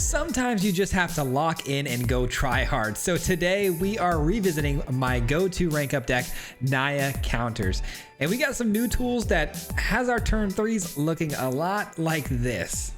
Sometimes you just have to lock in and go try hard. So today we are revisiting my go-to rank up deck, Naya Counters. And we got some new tools that has our turn threes looking a lot like this.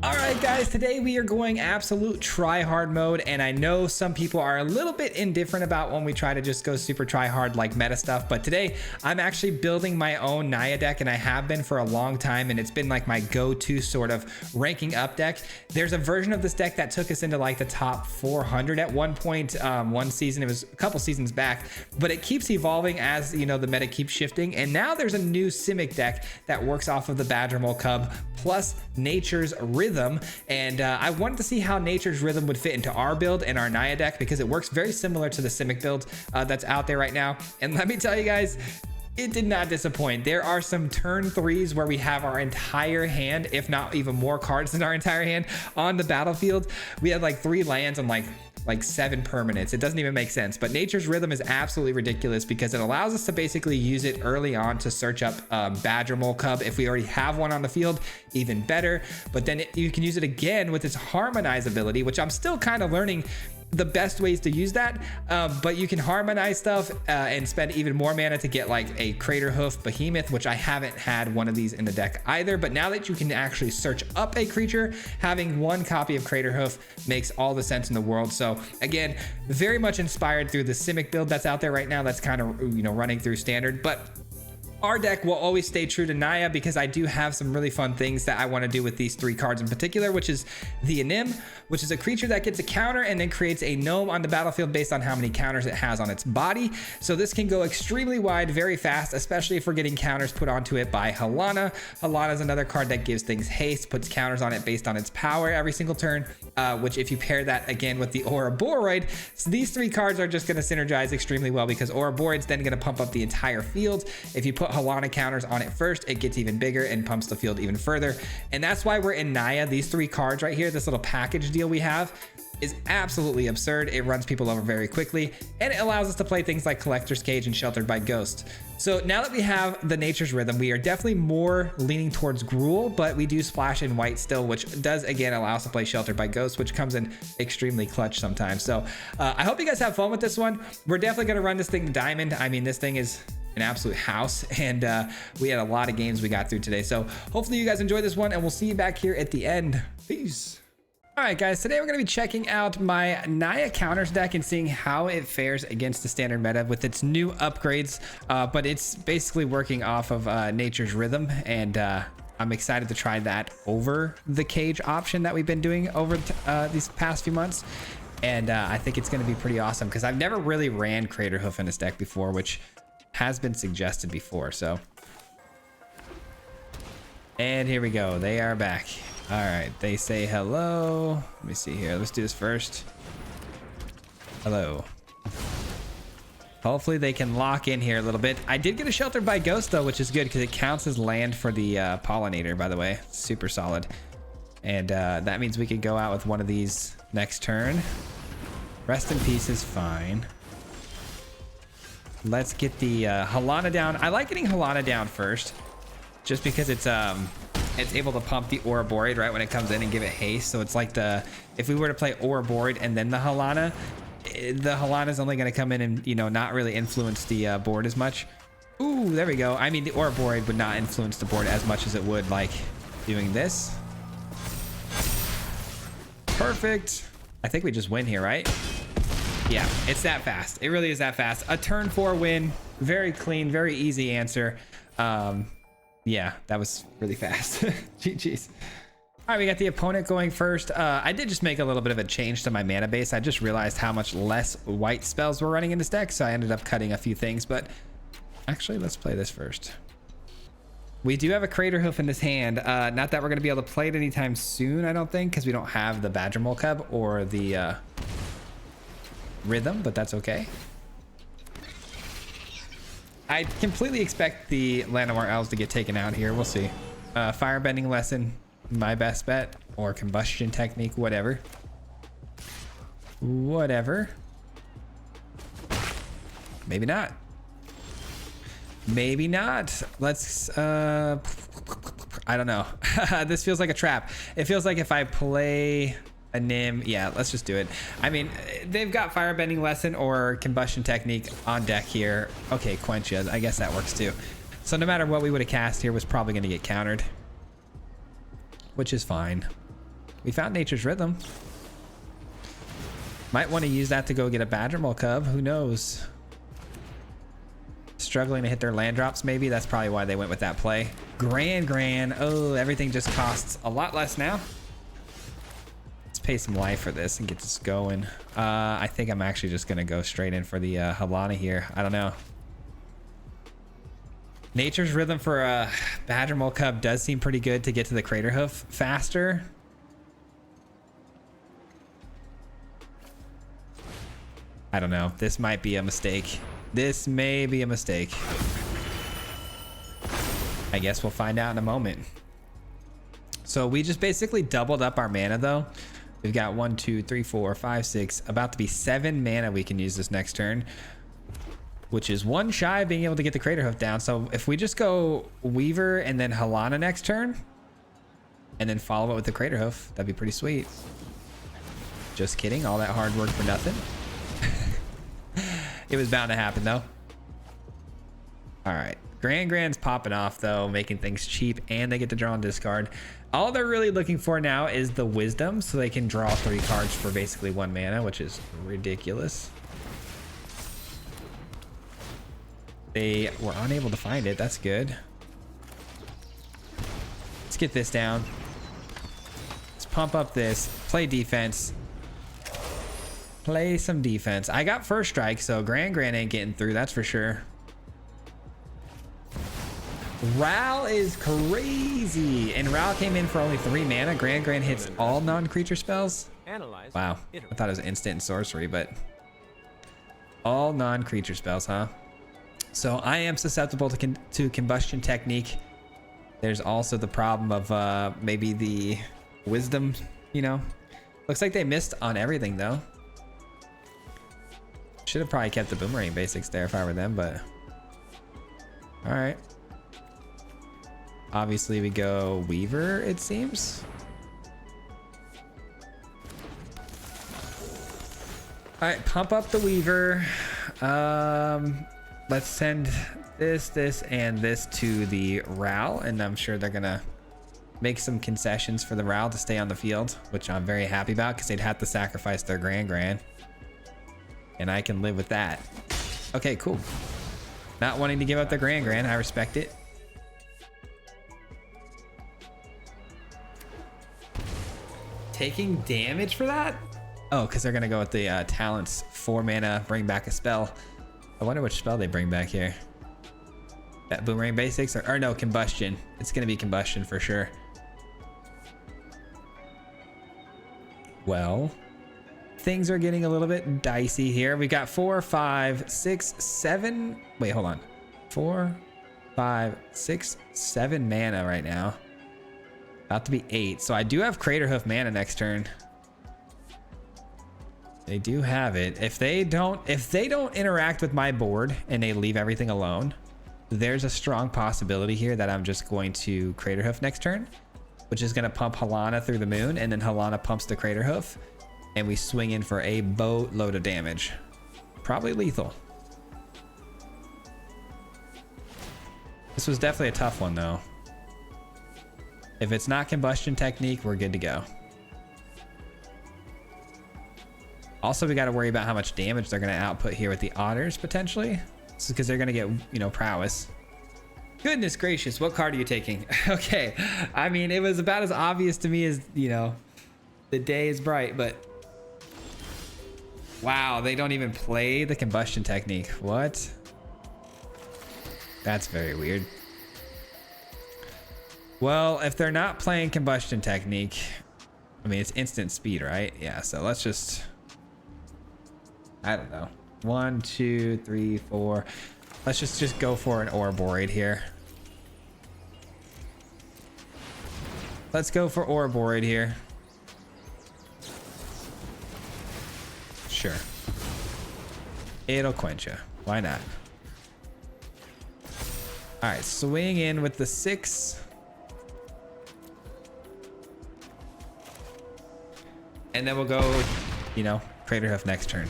Alright guys, today we are going absolute try hard mode, and I know some people are a little bit indifferent about when we try to just go super try hard like meta stuff, but today I'm actually building my own Naya deck, and I have been for a long time, and it's been like my go-to sort of ranking up deck. There's a version of this deck that took us into like the top 400 at one point, one season. It was a couple seasons back, but it keeps evolving as, you know, the meta keeps shifting, and now there's a new Simic deck that works off of the Badgermole Cub plus Nature's Rhythm, and I wanted to see how Nature's Rhythm would fit into our build and our Naya deck, because it works very similar to the Simic build that's out there right now. And let me tell you guys, it did not disappoint. There are some turn threes where we have our entire hand, if not even more cards than our entire hand, on the battlefield. We had like 3 lands and like 7 permanents. It doesn't even make sense, but Nature's Rhythm is absolutely ridiculous because it allows us to basically use it early on to search up Badgermole Cub. If we already have one on the field, even better, but then you can use it again with its Harmonize ability, which I'm still kind of learning the best ways to use that, but you can harmonize stuff and spend even more mana to get like a Crater Hoof Behemoth, which I haven't had one of these in the deck either. But now that you can actually search up a creature, having 1 copy of Crater Hoof makes all the sense in the world. So again, very much inspired through the Simic build that's out there right now, that's kind of, you know, running through standard. But our deck will always stay true to Naya because I do have some really fun things that I want to do with these 3 cards in particular, which is the Anim, which is a creature that gets a counter and then creates a gnome on the battlefield based on how many counters it has on its body. So this can go extremely wide very fast, especially if we're getting counters put onto it by Halana. Halana is another card that gives things haste, puts counters on it based on its power every single turn, which if you pair that again with the Ouroboros, so these 3 cards are just going to synergize extremely well because Ouroboros is then going to pump up the entire field. If you put Halana counters on it first, it gets even bigger and pumps the field even further. And that's why we're in Naya. These 3 cards right here, this little package deal we have, is absolutely absurd. It runs people over very quickly, and it allows us to play things like Collector's Cage and Sheltered by Ghost. So now that we have the Nature's Rhythm, we are definitely more leaning towards Gruul, but we do splash in white still, which does again allow us to play Sheltered by Ghost, which comes in extremely clutch sometimes. So I hope you guys have fun with this one. We're definitely going to run this thing to Diamond. I mean, this thing is an absolute house, and we had a lot of games we got through today. So hopefully you guys enjoyed this one, and we'll see you back here at the end. Peace. All right, guys, today we're going to be checking out my Naya Counters deck and seeing how it fares against the standard meta with its new upgrades, but it's basically working off of Nature's Rhythm, and I'm excited to try that over the cage option that we've been doing over these past few months. And I think it's going to be pretty awesome because I've never really ran Crater Hoof in this deck before, which has been suggested before. So, and here we go, they are back. All right, they say hello. Let me see here, let's do this first. Hello. Hopefully they can lock in here a little bit. I did get a Sheltered by Ghost though, which is good because it counts as land for the pollinator, by the way. Super solid. And that means we could go out with one of these next turn. Rest in peace is fine. Let's get the Halana down. I like getting Halana down first, just because it's able to pump the Ouroboros right when it comes in and give it haste. So it's like if we were to play Ouroboros and then the Halana is only going to come in and, you know, not really influence the board as much. Ooh, there we go. I mean, the Ouroboros would not influence the board as much as it would like doing this. Perfect. I think we just win here, right? Yeah, it's that fast. It really is that fast. A turn 4 win. Very clean, very easy answer. Yeah, that was really fast. GG's. All right, we got the opponent going first. I did just make a little bit of a change to my mana base. I just realized how much less white spells were running in this deck, so I ended up cutting a few things. But actually, let's play this first. We do have a Crater Hoof in this hand. Not that we're going to be able to play it anytime soon, I don't think, because we don't have the Badgermole Cub or the Rhythm, but that's okay. I completely expect the Llanowar Elves to get taken out here. We'll see. Firebending Lesson, my best bet, or Combustion Technique, whatever. Whatever. Maybe not. Maybe not. Let's I don't know. This feels like a trap. It feels like if I play a Nim, yeah, let's just do it. I mean, they've got Firebending Lesson or Combustion Technique on deck here. Okay, Quencha, I guess that works too. So no matter what we would have cast here was probably going to get countered, which is fine. We found Nature's Rhythm. Might want to use that to go get a Badgermole Cub. Who knows? Struggling to hit their land drops, maybe. That's probably why they went with that play. Gran. Oh, everything just costs a lot less now. Let's pay some life for this and get this going. I think I'm actually just going to go straight in for the Halana here. I don't know. Nature's Rhythm for a Badgermole Cub does seem pretty good to get to the Crater Hoof faster. I don't know. This might be a mistake. This may be a mistake. I guess we'll find out in a moment. So we just basically doubled up our mana though. We've got 1, 2, 3, 4, 5, 6, about to be 7 mana we can use this next turn, which is 1 shy of being able to get the Crater Hoof down. So if we just go Weaver and then Halana next turn and then follow it with the Crater Hoof, that'd be pretty sweet. Just kidding. All that hard work for nothing. It was bound to happen though. All right. Gran's popping off though, making things cheap, and they get to draw and discard. All they're really looking for now is the Wisdom, so they can draw 3 cards for basically 1 mana, which is ridiculous. They were unable to find it. That's good. Let's get this down. Let's pump up this. Play defense. Play some defense. I got first strike, so Gran ain't getting through, that's for sure. Ral is crazy, and Ral came in for only 3 mana. Gran hits all non-creature spells. Wow, I thought it was instant and sorcery, but all non-creature spells, huh? So I am susceptible to Combustion Technique. There's also the problem of maybe the Wisdom, you know. Looks like they missed on everything though. Should have probably kept the Boomerang basics there if I were them, but all right. Obviously we go Weaver, it seems. All right, pump up the Weaver. Let's send this, and this to the Ral, and I'm sure they're gonna make some concessions for the Ral to stay on the field, which I'm very happy about because they'd have to sacrifice their Gran. And I can live with that. Okay, cool. Not wanting to give up their Gran, I respect it. Taking damage for that? Oh, because they're gonna go with the talents. 4 mana, bring back a spell. I wonder which spell they bring back here. That Boomerang basics or no, Combustion. It's gonna be Combustion for sure. Well, things are getting a little bit dicey here. We got 4, 5, 6, 7. Wait, hold on. 4, 5, 6, 7 mana right now. About to be 8. So I do have Crater Hoof mana next turn. They do have it. If they don't interact with my board and they leave everything alone, there's a strong possibility here that I'm just going to Crater Hoof next turn, which is going to pump Halana through the moon, and then Halana pumps the Crater Hoof, and we swing in for a boatload of damage. Probably lethal. This was definitely a tough one though. If it's not Combustion Technique, we're good to go. Also, we got to worry about how much damage they're going to output here with the Otters potentially. This is because they're going to get, you know, prowess. Goodness gracious, what card are you taking? Okay, I mean, it was about as obvious to me as, you know, the day is bright, but wow, they don't even play the Combustion Technique. What? That's very weird. Well, if they're not playing Combustion Technique, I mean, it's instant speed, right? Yeah, so let's just, I don't know. 1, 2, 3, 4. Let's just go for an Ouroborid here. Let's go for Ouroborid here. Sure. It'll quench you. Why not? All right, swing in with the 6. And then we'll go, you know, Crater Hoof next turn.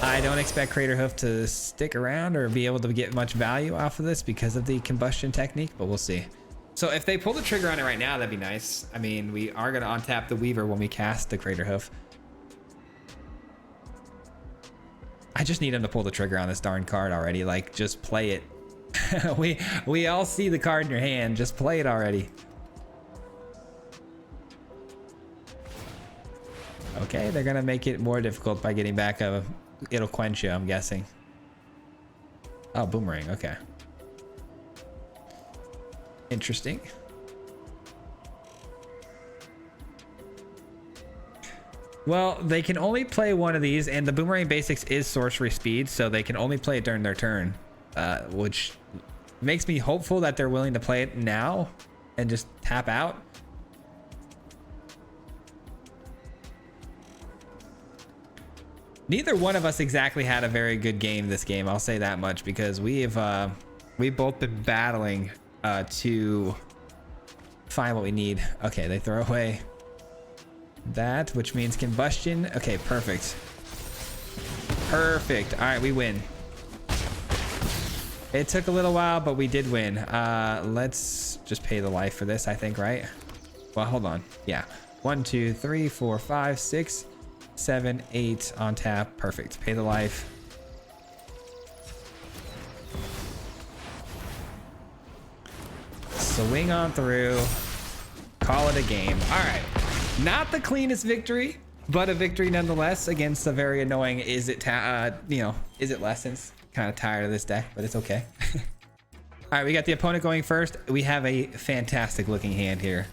I don't expect Crater Hoof to stick around or be able to get much value off of this because of the combustion technique, but we'll see. So if they pull the trigger on it right now, that'd be nice. I mean, we are going to untap the Weaver when we cast the Crater Hoof. I just need him to pull the trigger on this darn card already. Like, just play it. we all see the card in your hand. Just play it already. Okay, they're going to make it more difficult by getting back a... It'll quench you, I'm guessing. Oh, boomerang. Okay. Interesting. Well, they can only play one of these, and the boomerang basics is sorcery speed, so they can only play it during their turn, which makes me hopeful that they're willing to play it now and just tap out. Neither one of us exactly had a very good game this game, I'll say that much, because we've both been battling to find what we need. Okay, they throw away that, which means combustion. Okay, perfect. Perfect. All right, we win. It took a little while, but we did win. Let's just pay the life for this, I think, right? Well, hold on. Yeah. 1, 2, 3, 4, 5, 6, 7, 8 on tap. Perfect. Pay the life. Swing on through. Call it a game. All right. Not the cleanest victory, but a victory nonetheless against a very annoying Izzet lessons. Kind of tired of this deck, but it's okay. All right, we got the opponent going first. We have a fantastic looking hand here.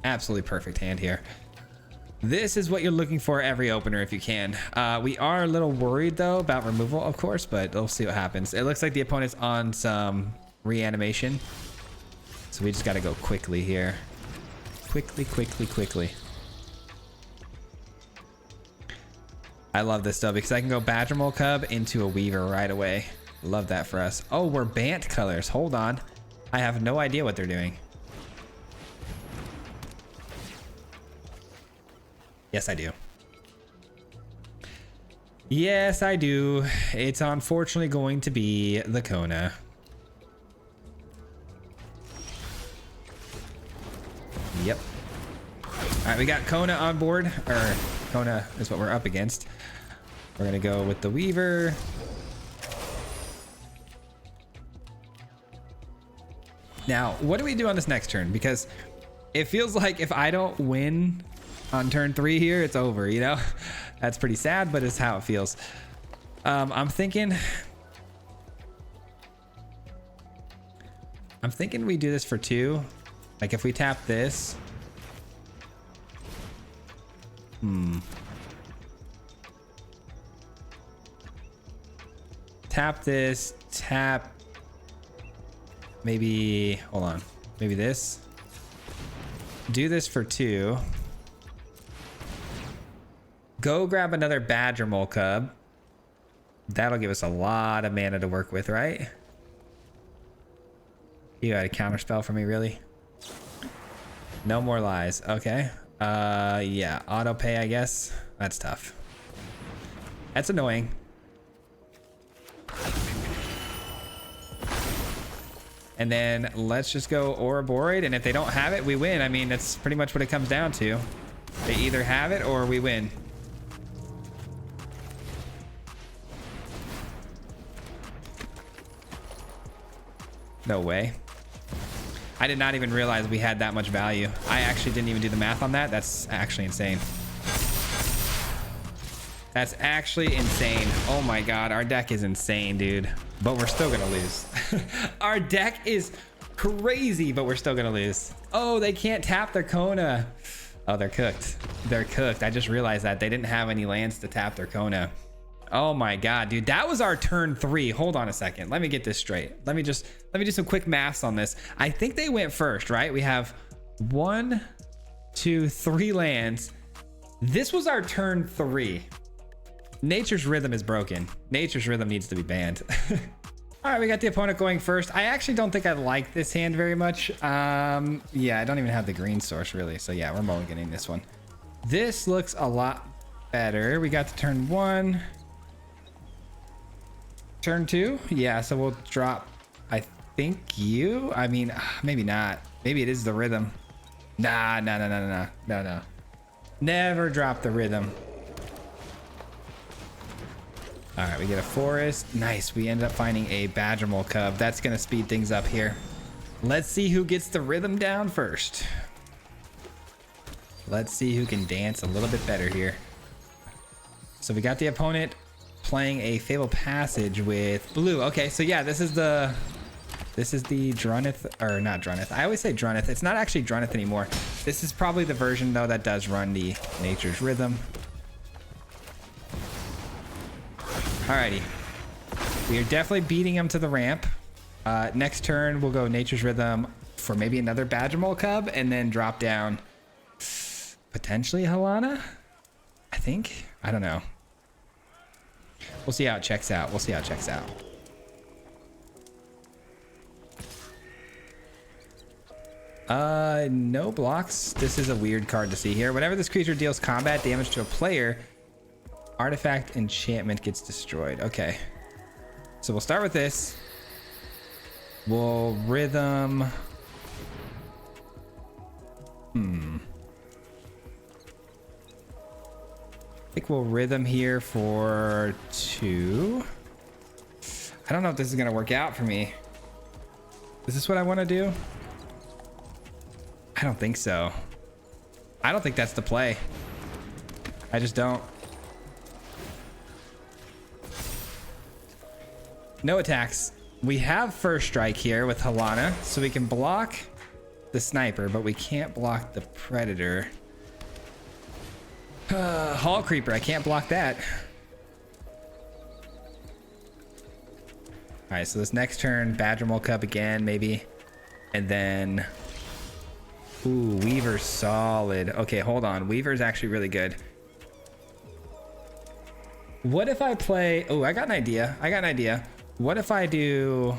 Absolutely perfect hand here. This is what you're looking for every opener if you can. We are a little worried though about removal, of course, but we'll see what happens. It looks like the opponent's on some reanimation. So we just got to go quickly here. Quickly, quickly, quickly. I love this though because I can go Badgermole Cub into a Weaver right away. Love that for us. Oh, we're Bant colors. Hold on. I have no idea what they're doing. Yes, I do. Yes, I do. It's unfortunately going to be the Kona. Yep. All right, we got Kona on board, or Kona is what we're up against. We're gonna go with the Weaver. Now, what do we do on this next turn? Because it feels like if I don't win on turn 3 here, it's over, you know? That's pretty sad, but it's how it feels. I'm thinking we do this for 2. Like if we tap this. Tap this, tap. Maybe, hold on. Maybe this. Do this for 2. Go grab another Badgermole Cub. That'll give us a lot of mana to work with, right? You got a counter spell for me, really? No more lies. Okay. Yeah. Auto pay, I guess. That's tough. That's annoying. And then let's just go Ouroborid, and if they don't have it, we win. I mean, that's pretty much what it comes down to. They either have it or we win. No way. I did not even realize we had that much value. I actually didn't even do the math on that. That's actually insane. That's actually insane. Oh my god, our deck is insane, dude. But we're still gonna lose. Our deck is crazy, but we're still gonna lose. Oh, they can't tap their Kona. Oh, they're cooked. They're cooked. I just realized that they didn't have any lands to tap their Kona. Oh my god, dude, that was our turn 3. Hold on a second. Let me get this straight. Let me do some quick maths on this. I think they went first, right? We have 1, 2, 3 lands. This was our turn 3. Nature's rhythm is broken. Nature's rhythm needs to be banned. All right, we got the opponent going first. I actually don't think I like this hand very much. Yeah, I don't even have the green source really. So yeah, we're mulliganing this one. This looks a lot better. We got to turn 1. Turn 2. Yeah, so we'll drop, I think you. I mean, maybe not. Maybe it is the rhythm. Nah. Never drop the rhythm. All right, we get a forest. Nice. We ended up finding a Badgermole cub. That's going to speed things up here. Let's see who gets the rhythm down first. Let's see who can dance a little bit better here. So we got the opponent playing a Fable Passage with blue. Okay, so yeah, this is the Drunith, or not Drunith. I always say Drunith. It's not actually Drunith anymore. This is probably the version though that does run the Nature's Rhythm. Alrighty, we are definitely beating him to the ramp. Next turn we'll go Nature's Rhythm for maybe another Badgermole cub, and then drop down potentially Helana. I think. I don't know. We'll see how it checks out. No blocks. This is a weird card to see here. Whenever this creature deals combat damage to a player, artifact enchantment gets destroyed. Okay, so we'll start with this. We'll rhythm. I think we'll rhythm here for 2. I don't know if this is gonna work out for me. Is this what I want to do? I don't think so. I don't think that's the play. I just don't. No attacks. We have first strike here with Helana, so we can block the sniper, but we can't block the predator. Hall Creeper, I can't block that. All right, so this next turn, Badgermole Cub again, maybe. And then, ooh, Weaver's solid. Okay, hold on. Weaver's actually really good. What if I play, oh, I got an idea. What if I do,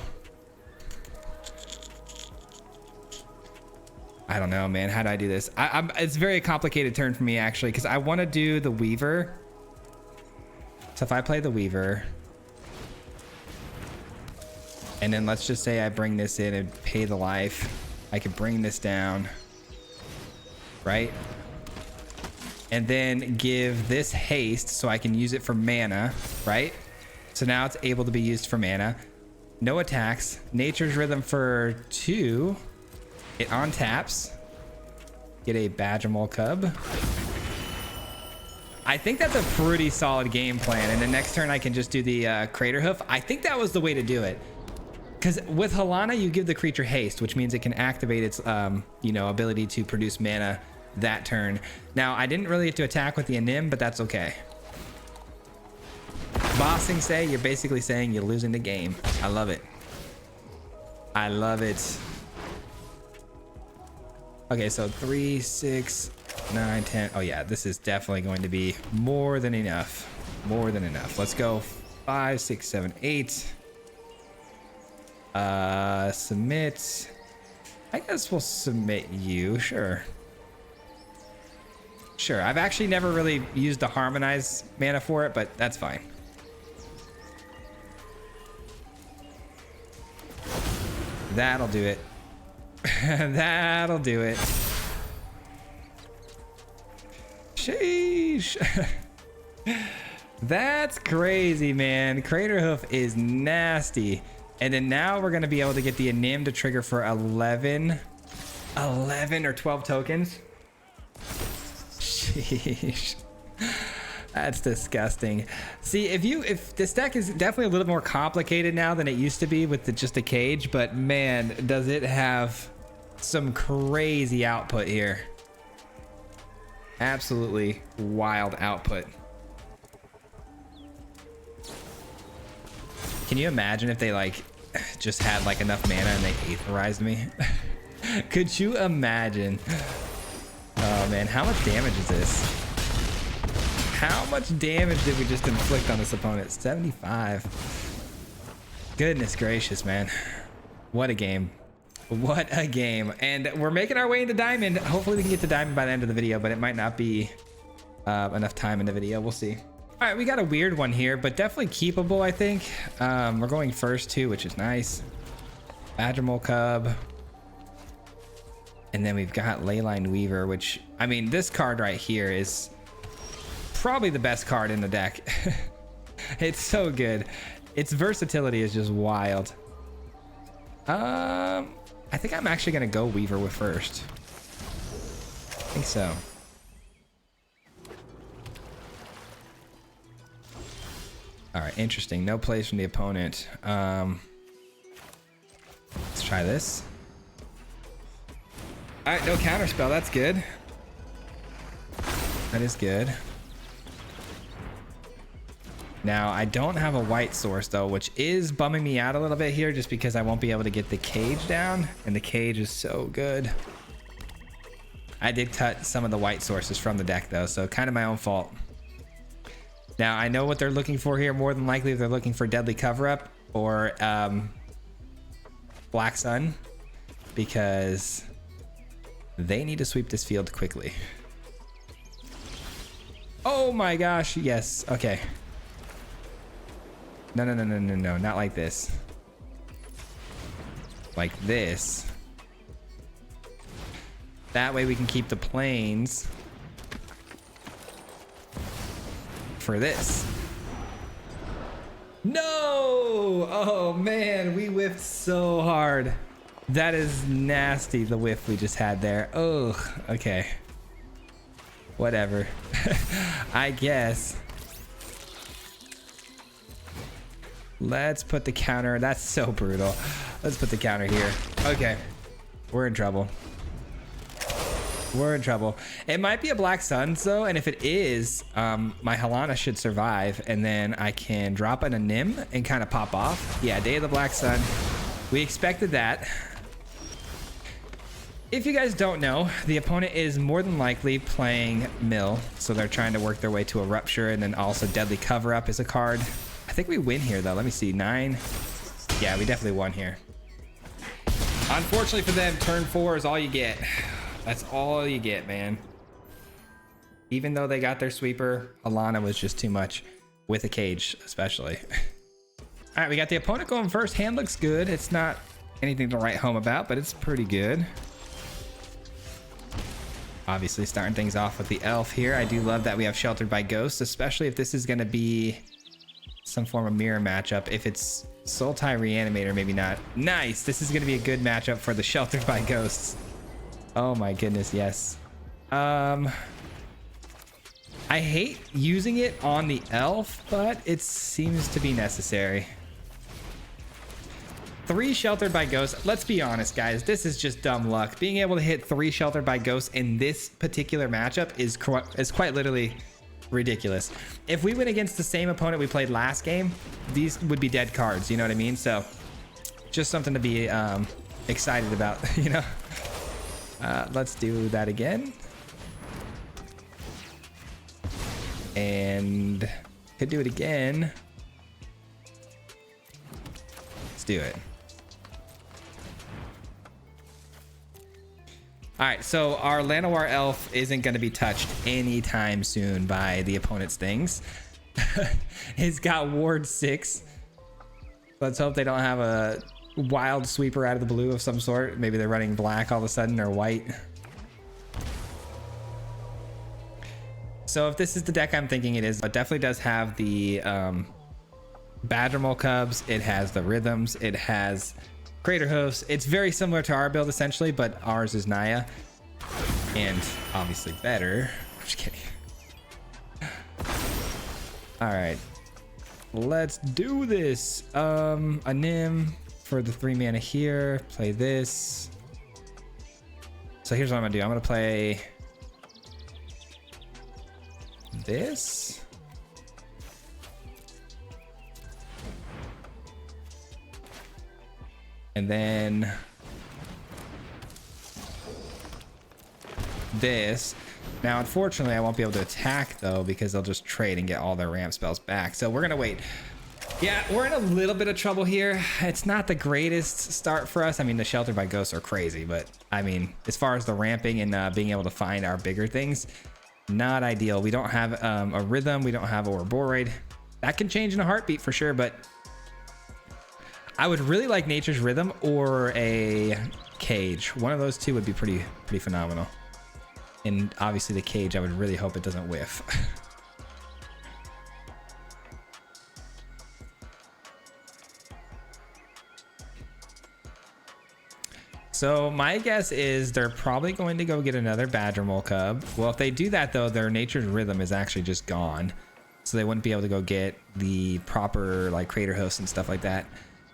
I don't know, man. How do I do this? It's a very complicated turn for me, actually, because I want to do the Weaver. So if I play the Weaver, and then let's just say I bring this in and pay the life, I could bring this down, right? And then give this haste so I can use it for mana, right? So now it's able to be used for mana. No attacks. Nature's Rhythm for 2. It untaps. Get a Badgermole cub. I think that's a pretty solid game plan. And the next turn I can just do the Crater Hoof. I think that was the way to do it. Because with Helana, you give the creature haste, which means it can activate its ability to produce mana that turn. Now, I didn't really get to attack with the Anim, but that's okay. Bossing say, you're basically saying you're losing the game. I love it. I love it. Okay, so 3, 6, 9, 10. Oh yeah, this is definitely going to be more than enough. More than enough. Let's go 5, 6, 7, 8. Submit. I guess we'll submit you. Sure. Sure. I've actually never really used the Harmonize mana for it, but that's fine. That'll do it. That'll do it. Sheesh. That's crazy, man. Crater Hoof is nasty. And then now we're going to be able to get the Anim to trigger for 11 or 12 tokens. Sheesh. That's disgusting. See, if this deck is definitely a little more complicated now than it used to be with just a cage, but man, does it have some crazy output here. Absolutely wild output. Can you imagine if they like just had like enough mana and they aetherized me? Could you imagine? Oh man, how much damage is this? How much damage did we just inflict on this opponent? 75. Goodness gracious, man. What a game. What a game. And we're making our way into diamond. Hopefully we can get to diamond by the end of the video, but it might not be enough time in the video. We'll see. All right, we got a weird one here, but definitely keepable, I think. We're going first too, which is nice. Badgermole Cub. And then we've got Leyline Weaver, which, I mean, this card right here is probably the best card in the deck. It's so good. Its versatility is just wild. I think I'm actually gonna go Weaver with first. I think so. All right, interesting. No plays from the opponent. Let's try this. All right, no counterspell. That's good. That is good. Now, I don't have a white source though, which is bumming me out a little bit here just because I won't be able to get the cage down, and the cage is so good. I did cut some of the white sources from the deck though, so kind of my own fault. Now, I know what they're looking for here. More than likely, they're looking for Deadly Cover-Up or Black Sun, because they need to sweep this field quickly. Oh my gosh, yes, okay. No, not like this. Like this. That way we can keep the planes for this. No! Oh man, we whiffed so hard. That is nasty, the whiff we just had there. Oh, okay. Whatever. I guess. Let's put the counter. That's so brutal. Let's put the counter here. Okay. We're in trouble. We're in trouble. It might be a Black Sun though, and if it is, my Halana should survive, and then I can drop in a Nim and kind of pop off. Yeah, Day of the Black Sun. We expected that. If you guys don't know, the opponent is more than likely playing Mill, so they're trying to work their way to a Rupture, and then also Deadly Cover-Up is a card. I think we win here though. Let me see. 9. Yeah, we definitely won here. Unfortunately for them, turn 4 is all you get. That's all you get, man. Even though they got their sweeper, Alana was just too much with a cage, especially. All right, we got the opponent going first. Hand looks good. It's not anything to write home about, but it's pretty good. Obviously starting things off with the elf here. I do love that we have Sheltered by Ghosts, especially if this is going to be some form of mirror matchup. If it's Sultai Reanimator, maybe not. Nice. This is going to be a good matchup for the Sheltered by Ghosts. Oh my goodness, yes. I hate using it on the elf, but it seems to be necessary. 3 Sheltered by Ghosts. Let's be honest, guys. This is just dumb luck. Being able to hit 3 Sheltered by Ghosts in this particular matchup is quite literally ridiculous. If we went against the same opponent we played last game, these would be dead cards. You know what I mean? So just something to be excited about, you know? Let's do that again. And could do it again. Let's do it. All right, so our Llanowar elf isn't going to be touched anytime soon by the opponent's things. He's got ward 6. Let's hope they don't have a wild sweeper out of the blue of some sort. Maybe they're running black all of a sudden, or white. So if this is the deck I'm thinking it is, it definitely does have the Badgermole Cubs. It has the Rhythms. It has Crater Hoofs. It's very similar to our build essentially, but ours is Naya, and obviously better. I'm just kidding. All right, let's do this. A Nim for the 3 mana here. Play this. So here's what I'm gonna do. I'm gonna play this. And then this. Now, unfortunately, I won't be able to attack though, because they'll just trade and get all their ramp spells back. So we're gonna wait. Yeah, we're in a little bit of trouble here. It's not the greatest start for us. I mean, the Shelter by Ghosts are crazy, but I mean, as far as the ramping and being able to find our bigger things, not ideal. We don't have a Rhythm. We don't have Ouroboros. That can change in a heartbeat for sure, but I would really like Nature's Rhythm or a Cage. One of those two would be pretty phenomenal. And obviously the Cage, I would really hope it doesn't whiff. So my guess is they're probably going to go get another Badgermole cub. Well, if they do that though, their Nature's Rhythm is actually just gone. So they wouldn't be able to go get the proper like Crater Host and stuff like that.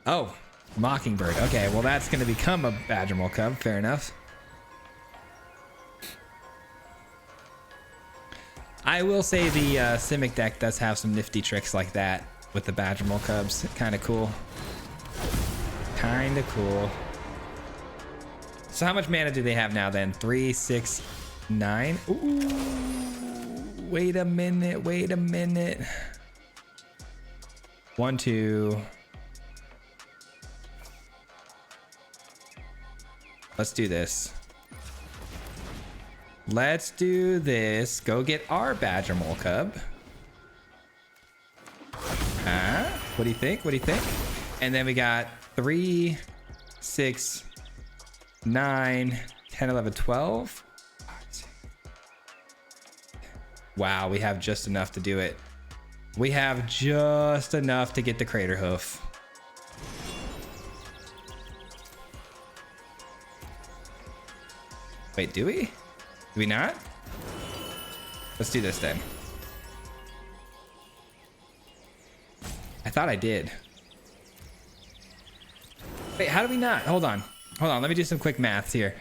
Oh, Mockingbird. Okay, well that's going to become a Badgermole cub. Fair enough. I will say the Simic deck does have some nifty tricks like that with the Badgermole cubs. Kind of cool. Kind of cool. So how much mana do they have now then? 3, 6, 9. Ooh, wait a minute. Wait a minute. 1, 2. Let's do this. Let's do this. Go get our Badgermole cub. What do you think? What do you think? And then we got 3, 6, 9, 10, 11, 12. Wow, we have just enough to do it. We have just enough to get the Crater Hoof. Wait, do we? Do we not? Let's do this then. I thought I did. Wait, how do we not? Hold on. Hold on, let me do some quick maths here.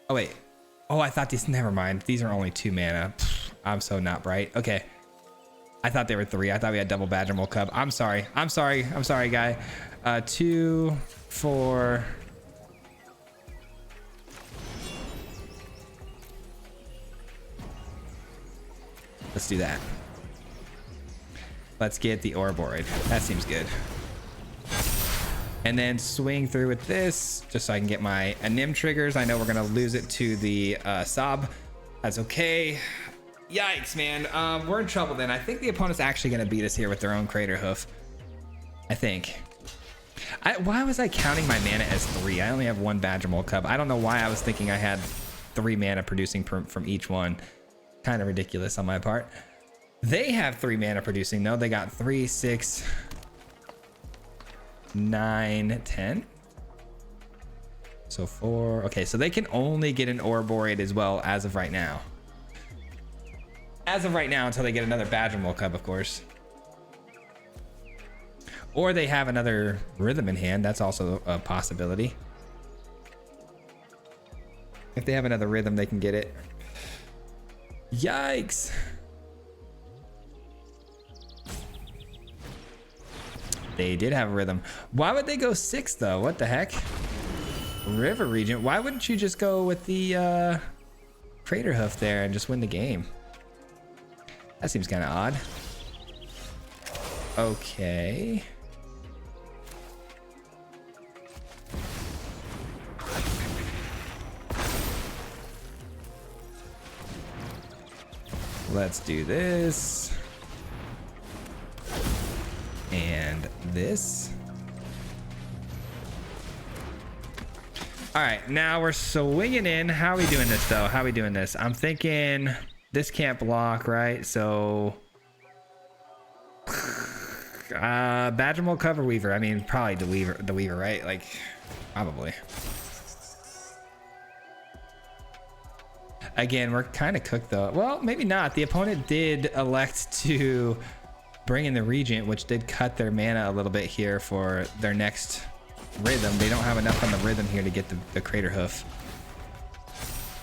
Oh, wait. Oh, I thought these, never mind. These are only 2 mana. Pfft, I'm so not bright. Okay. I thought they were 3. I thought we had double Badgermole cub. I'm sorry. I'm sorry. I'm sorry, guy. 2, 4. Let's do that. Let's get the Ouroboros. That seems good. And then swing through with this, just so I can get my Anim triggers. I know we're gonna lose it to the Sob. That's okay. Yikes, man. We're in trouble then. I think the opponent's actually gonna beat us here with their own Crater Hoof. I think. Why was I counting my mana as 3? I only have 1 Badgermole cub. I don't know why I was thinking I had 3 mana producing from each one. Kind of ridiculous on my part. They have 3 mana producing though. They got 3, 6, 9, 10. So 4. Okay, so they can only get an Ouroboros as well as of right now. As of right now, until they get another Badgermole cub, of course. Or they have another Rhythm in hand. That's also a possibility. If they have another Rhythm, they can get it. Yikes. They did have a Rhythm. Why would they go 6 though? What the heck? River Regent. Why wouldn't you just go with the Crater Hoof there and just win the game? That seems kind of odd. Okay. Let's do this. And this. All right, now we're swinging in. How are we doing this though? How are we doing this? I'm thinking this can't block, right? So Badgermole cover Weaver. I mean, probably the Weaver, right? Like, probably. Again, we're kind of cooked though. Well, maybe not. The opponent did elect to bring in the Regent, which did cut their mana a little bit here for their next Rhythm. They don't have enough on the Rhythm here to get the Crater Hoof.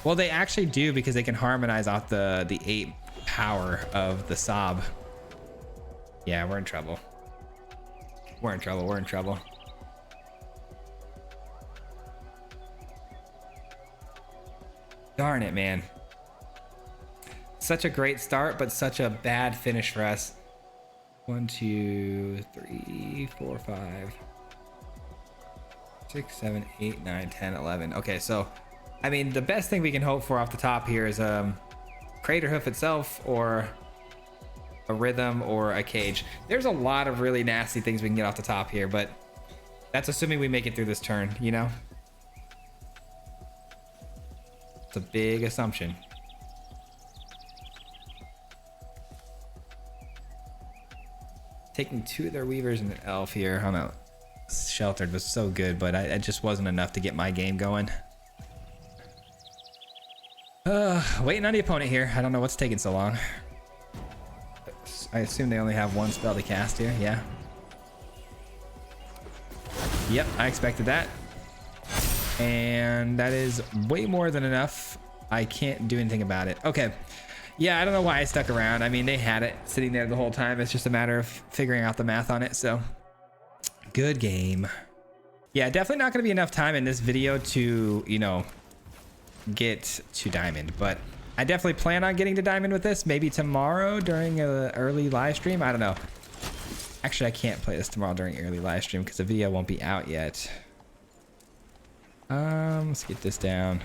Well, they actually do, because they can harmonize off the 8 power of the Sob. Yeah, we're in trouble. We're in trouble. We're in trouble. Darn it, man. Such a great start, but such a bad finish for us. 1, 2, 3, 4, 5, 6, 7, 8, 9, 10, 11. Okay, so I mean the best thing we can hope for off the top here is Crater Hoof itself, or a Rhythm, or a Cage. There's a lot of really nasty things we can get off the top here, but that's assuming we make it through this turn, you know? It's a big assumption. Taking 2 of their Weavers and an Elf here. I don't know. Sheltered was so good, but it just wasn't enough to get my game going. Waiting on the opponent here. I don't know what's taking so long. I assume they only have 1 spell to cast here. Yeah. Yep, I expected that. And that is way more than enough. I can't do anything about it. Okay. Yeah, I don't know why I stuck around. I mean, they had it sitting there the whole time. It's just a matter of figuring out the math on it. So, good game. Yeah, definitely not going to be enough time in this video to, you know, get to Diamond. But I definitely plan on getting to Diamond with this. Maybe tomorrow during an early live stream. I don't know. Actually, I can't play this tomorrow during early live stream because the video won't be out yet. Let's get this down.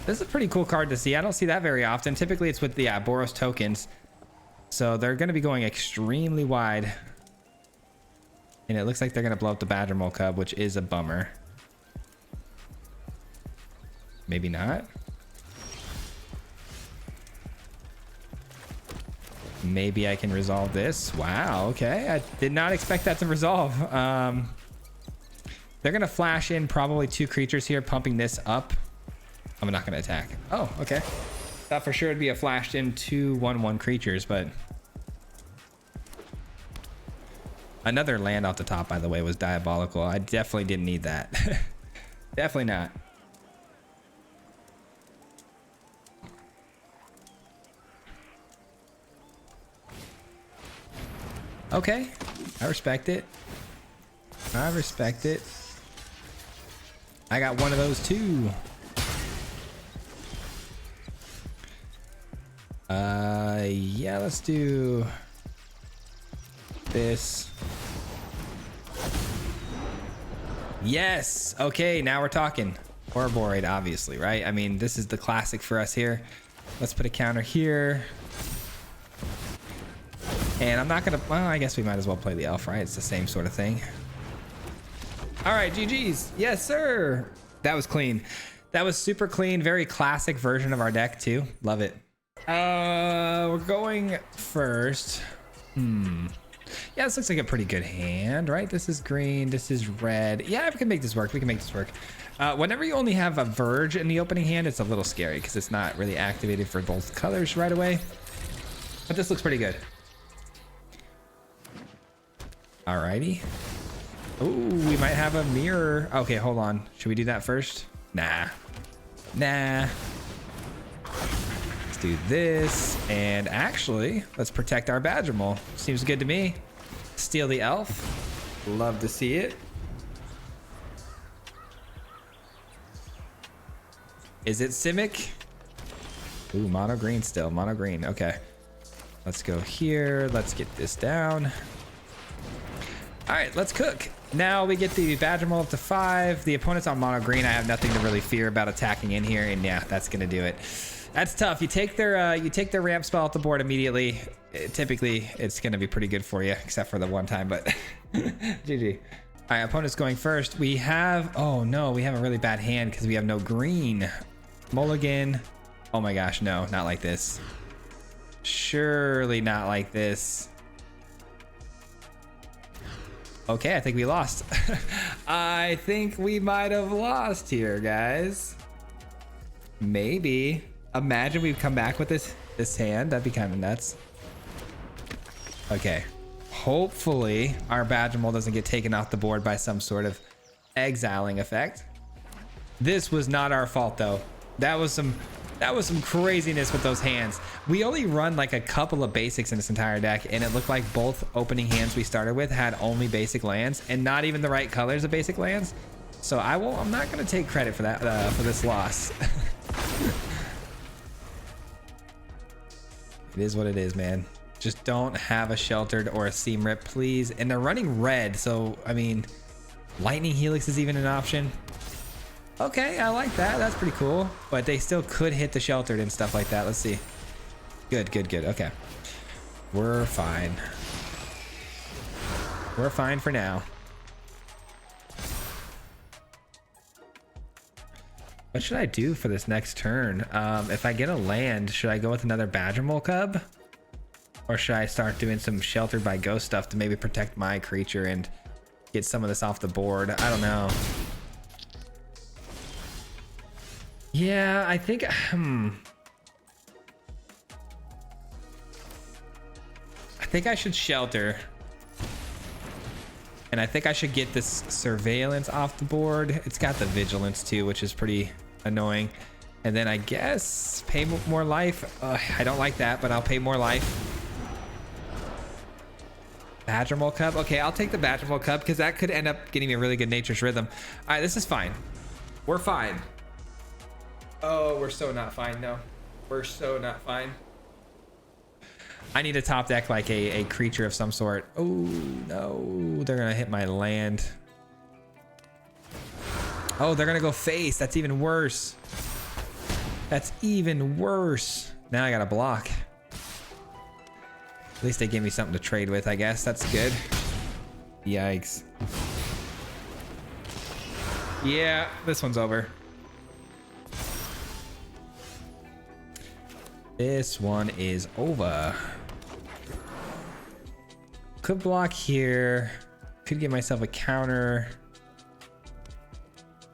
This is a pretty cool card to see. I don't see that very often. Typically, it's with the Boros tokens. So they're going to be going extremely wide. And it looks like they're going to blow up the Badgermole Cub, which is a bummer. Maybe not. Maybe I can resolve this. Wow, okay. I did not expect that to resolve. They're going to flash in probably 2 creatures here, pumping this up. I'm not going to attack. Oh, okay. Thought for sure it'd be a flashed in 2 1/1 creatures, but another land off the top, by the way, was diabolical. I definitely didn't need that. Definitely not. Okay, I respect it. I respect it. I got one of those too. Yeah, let's do this. Yes. Okay, now we're talking. Ouroborate, obviously, right? I mean, this is the classic for us here. Let's put a counter here. And I'm not gonna, well, I guess we might as well play the elf, right? It's the same sort of thing. All right, GG's. Yes, sir. That was clean. That was super clean. Very classic version of our deck too. Love it. We're going first. Yeah, this looks like a pretty good hand, right? This is green, this is red. Yeah, we can make this work. We can make this work. Whenever you only have a Verge in the opening hand, it's a little scary because it's not really activated for both colors right away. But this looks pretty good. Alrighty. Ooh, we might have a mirror. Okay, hold on. Should we do that first? Nah. Nah. Let's do this. And actually, let's protect our Badgermole. Seems good to me. Steal the elf. Love to see it. Is it Simic? Ooh, Monogreen still. Monogreen. Okay. Let's go here. Let's get this down. All right, let's cook. Now we get the Badgermole up to 5. The opponent's on Monogreen. I have nothing to really fear about attacking in here, and yeah, that's gonna do it. That's tough. You take their ramp spell off the board immediately. Typically, it's gonna be pretty good for you, except for the one time. But GG. All right, opponent's going first. We have, oh no, we have a really bad hand because we have no green. Mulligan. Oh my gosh, no, not like this. Surely not like this. Okay, I think we lost. I think we might have lost here, guys. Maybe. Imagine we've come back with this hand. That'd be kind of nuts. Okay. Hopefully our Badgermole doesn't get taken off the board by some sort of exiling effect. This was not our fault though. That was some craziness with those hands. We only run like a couple of basics in this entire deck, and it looked like both opening hands we started with had only basic lands and not even the right colors of basic lands. So I'm not gonna take credit for that, for this loss. It is what it is, man. Just don't have a sheltered or a seam rip, please. And they're running red, so I mean, lightning helix is even an option. Okay, I like that. That's pretty cool. But they still could hit the sheltered and stuff like that. Let's see. Good, good, good. Okay. We're fine. We're fine for now. What should I do for this next turn? If I get a land, should I go with another Badgermole cub? Or should I start doing some sheltered by ghost stuff to maybe protect my creature and get some of this off the board? I don't know. Yeah, I think, I think I should shelter. And I think I should get this surveillance off the board. It's got the vigilance too, which is pretty annoying. And then I guess pay more life. I don't like that, but I'll pay more life. Badgermole cub. Okay, I'll take the Badgermole cub because that could end up getting me a really good Nature's Rhythm. All right, this is fine. We're fine. Oh, we're so not fine. No, we're so not fine. I need to top deck like a creature of some sort. Oh no, they're gonna hit my land. Oh, they're gonna go face. That's even worse. That's even worse. Now I gotta block. At least they gave me something to trade with, I guess. That's good. Yikes. Yeah, this one's over. This one is over. Could block here. Could give myself a counter.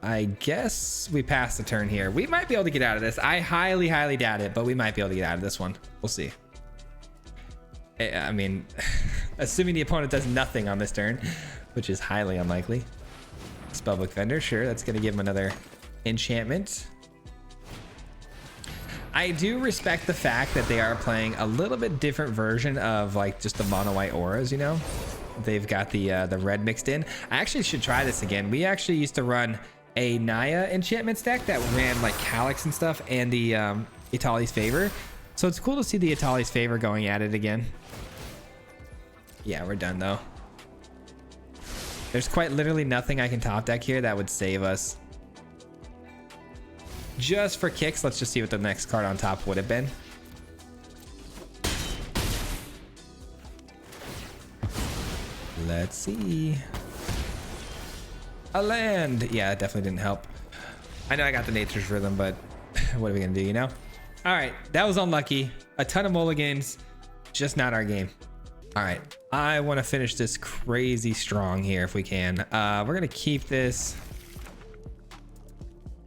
I guess we pass the turn here. We might be able to get out of this. I highly, highly doubt it, but we might be able to get out of this one. We'll see. I mean, assuming the opponent does nothing on this turn, which is highly unlikely. Spellbook Vendor, sure, that's going to give him another enchantment. I do respect the fact that they are playing a little bit different version of like just the mono white auras, you know? They've got the red mixed in. I actually should try this again. We actually used to run a Naya enchantments deck that ran like Calyx and stuff and the Itali's Favor. So it's cool to see the Itali's Favor going at it again. Yeah, we're done though. There's quite literally nothing I can top deck here that would save us. Just for kicks, let's just see what the next card on top would have been. Let's see. A land. Yeah, it definitely didn't help. I know I got the Nature's Rhythm, but what are we gonna do, you know? All right, that was unlucky. A ton of mulligans, just not our game. All right, I want to finish this crazy strong here if we can. We're gonna keep this.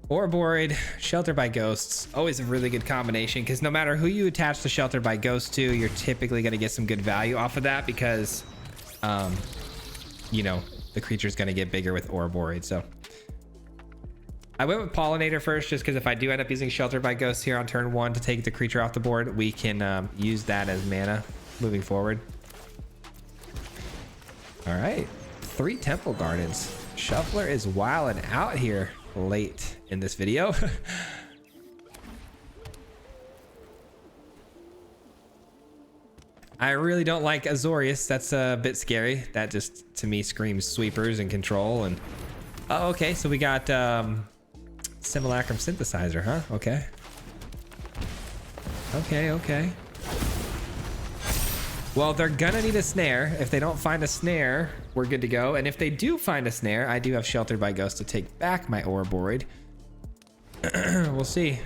Orboid, Shelter by Ghosts, always a really good combination because no matter who you attach the Shelter by Ghosts to, you're typically going to get some good value off of that because, you know, the creature's going to get bigger with Orboid. So I went with Pollinator first just because if I do end up using Shelter by Ghosts here on turn 1 to take the creature off the board, we can use that as mana moving forward. All right, 3 Temple Gardens. Shuffler is wilding out here late in this video. I really don't like Azorius. That's a bit scary. That just to me screams sweepers and control. And oh, okay, so we got Simulacrum Synthesizer, huh? Okay. Okay. Well, they're gonna need a snare. If they don't find a snare, we're good to go. And if they do find a snare, I do have Sheltered by Ghost to take back my Orboid. We'll see.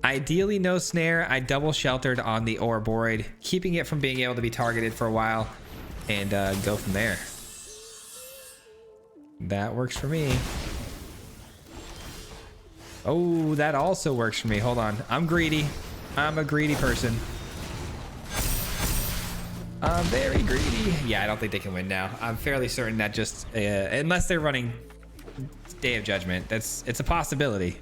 Ideally, no snare. I double sheltered on the Orboid, keeping it from being able to be targeted for a while, and go from there. That works for me. Oh, that also works for me. Hold on. I'm greedy. I'm a greedy person. I'm very greedy. Yeah, I don't think they can win now. I'm fairly certain that just unless they're running Day of Judgment, it's a possibility.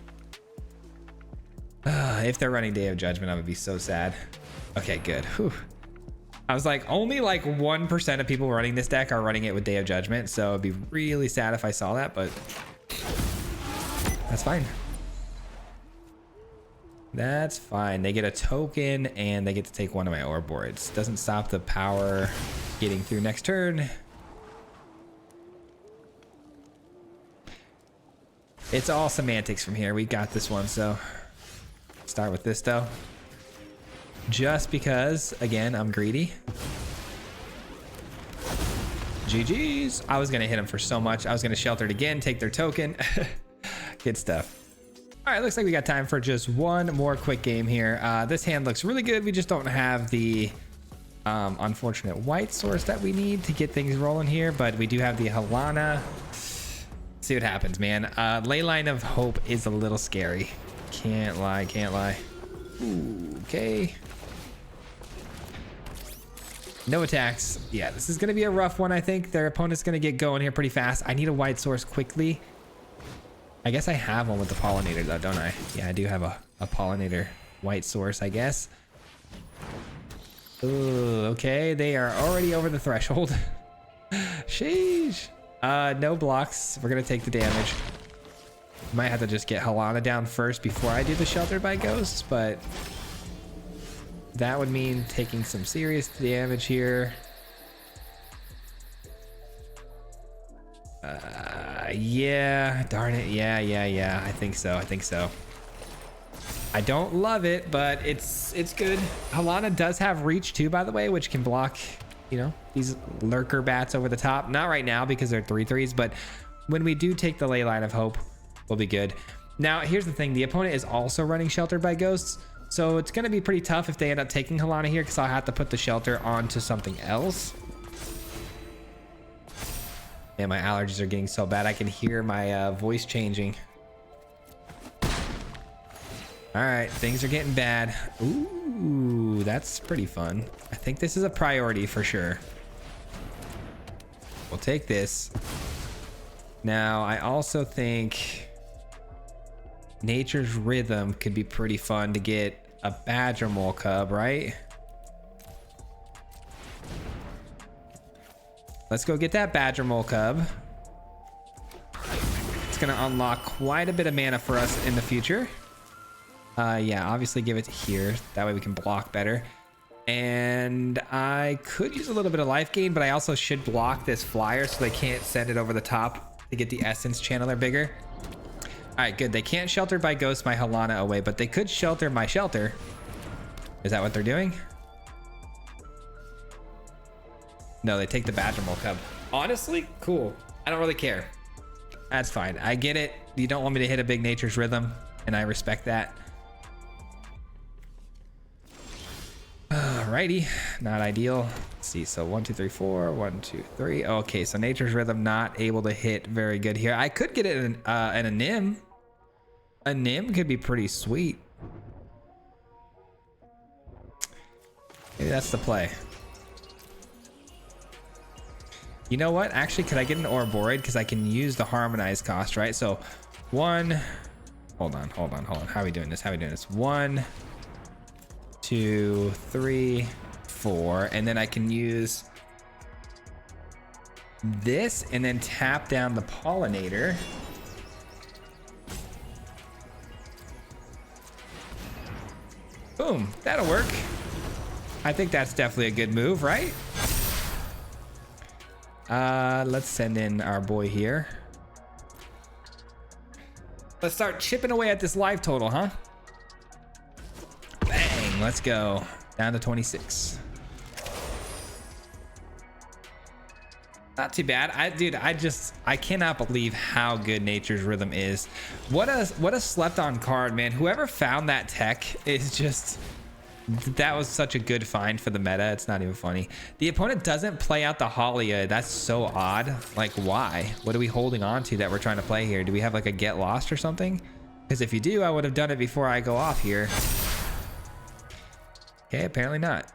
If they're running Day of Judgment, I would be so sad. Okay, good. Whew. I was like, only like 1% of people running this deck are running it with Day of Judgment, so it'd be really sad if I saw that, but that's fine. That's fine. They get a token and they get to take one of my ore boards. Doesn't stop the power getting through next turn. It's all semantics from here. We got this one, so start with this though. Just because, again, I'm greedy. GG's. I was gonna hit him for so much. I was gonna shelter it again, take their token. Good stuff. All right, looks like we got time for just one more quick game here. This hand looks really good. We just don't have the unfortunate white source that we need to get things rolling here, but we do have the Halana. See what happens, man. Leyline of Hope is a little scary. Can't lie, can't lie. Ooh, okay. No attacks. Yeah, this is gonna be a rough one. I think their opponent's gonna get going here pretty fast. I need a white source quickly. I guess I have one with the pollinator though, don't I? Yeah, I do have a pollinator white source, I guess. Ooh, okay, they are already over the threshold. Sheesh. No blocks. We're gonna take the damage. Might have to just get Halana down first before I do the shelter by ghosts, but that would mean taking some serious damage here. Yeah, darn it. Yeah. I think so. I don't love it, but it's good. Halana does have reach too, by the way, which can block, you know, these lurker bats over the top. Not right now because they're 3/3s, but when we do take the Leyline of Hope, we'll be good. Now, here's the thing. The opponent is also running Sheltered by Ghosts, so it's going to be pretty tough if they end up taking Halana here because I'll have to put the shelter onto something else. Man, my allergies are getting so bad. I can hear my voice changing. All right, things are getting bad. Ooh, that's pretty fun. I think this is a priority for sure. We'll take this. Now, I also think Nature's Rhythm could be pretty fun to get a Badgermole cub, right? Let's go get that Badgermole cub. It's gonna unlock quite a bit of mana for us in the future. Yeah, obviously give it here. That way we can block better. And I could use a little bit of life gain, but I also should block this flyer so they can't send it over the top to get the essence channeler bigger. All right, good. They can't shelter by ghost my Halana away, but they could shelter my shelter. Is that what they're doing? No, they take the Badgermole cub. Honestly, cool. I don't really care. That's fine. I get it. You don't want me to hit a big Nature's Rhythm, and I respect that. Alrighty, not ideal. Let's see, so 1, 2, 3, 4, 1, 2, 3. Okay, so Nature's Rhythm not able to hit very good here. I could get it in a Nim. A Nim could be pretty sweet. Maybe that's the play. You know what? Actually, could I get an Ouroborid? Because I can use the Harmonize cost, right? So, one. Hold on. How are we doing this? 1, 2, 3, 4, and then I can use this and then tap down the pollinator. Boom, that'll work. I think that's definitely a good move, right? Let's send in our boy here. Let's start chipping away at this life total, huh? Bang, let's go. Down to 26. Not too bad. I cannot believe how good Nature's Rhythm is. What a slept on card, man. Whoever found that tech is just, that was such a good find for the meta. It's not even funny. The opponent doesn't play out the Halia. That's so odd. Like, why? What are we holding on to that we're trying to play here? Do we have like a get lost or something? Because if you do, I would have done it before I go off here. Okay, apparently not.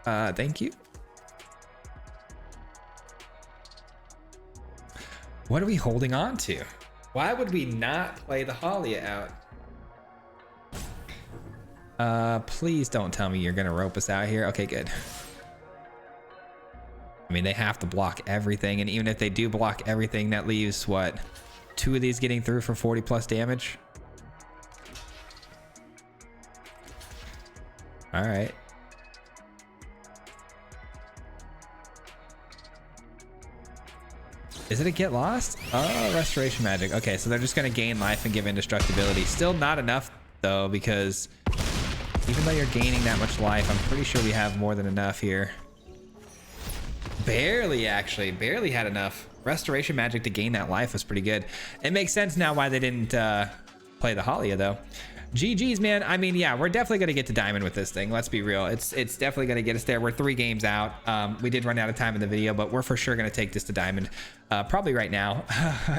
Thank you. What are we holding on to? Why would we not play the Halia out? Please don't tell me you're gonna rope us out here. Okay, good. I mean, they have to block everything, and even if they do block everything, that leaves what, 2 of these getting through for 40 plus damage. All right. Is it a get lost? Oh, restoration magic. Okay, so they're just gonna gain life and give indestructibility. Still not enough though, because even though you're gaining that much life, I'm pretty sure we have more than enough here. Barely, actually, barely had enough. Restoration magic to gain that life was pretty good. It makes sense now why they didn't play the Halia though. GG's, man. I mean, yeah, we're definitely gonna get to diamond with this thing. Let's be real. It's definitely gonna get us there. We're 3 games out. We did run out of time in the video, but we're for sure gonna take this to diamond, probably right now,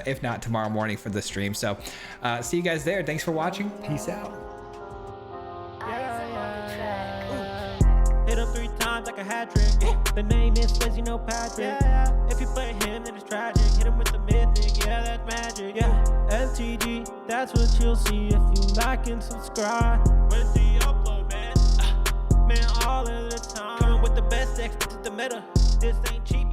if not tomorrow morning for the stream. So, see you guys there. Thanks for watching. Peace out. Hit him 3 times like a hat trick. The name is Swayze, no Patrick. If you play him, then it's tragic. Hit him with the mythic, yeah, that's magic. MTG, that's what you'll see if you like and subscribe. When the upload, man, man, all of the time. Coming with the best decks, this is the meta. This ain't cheap.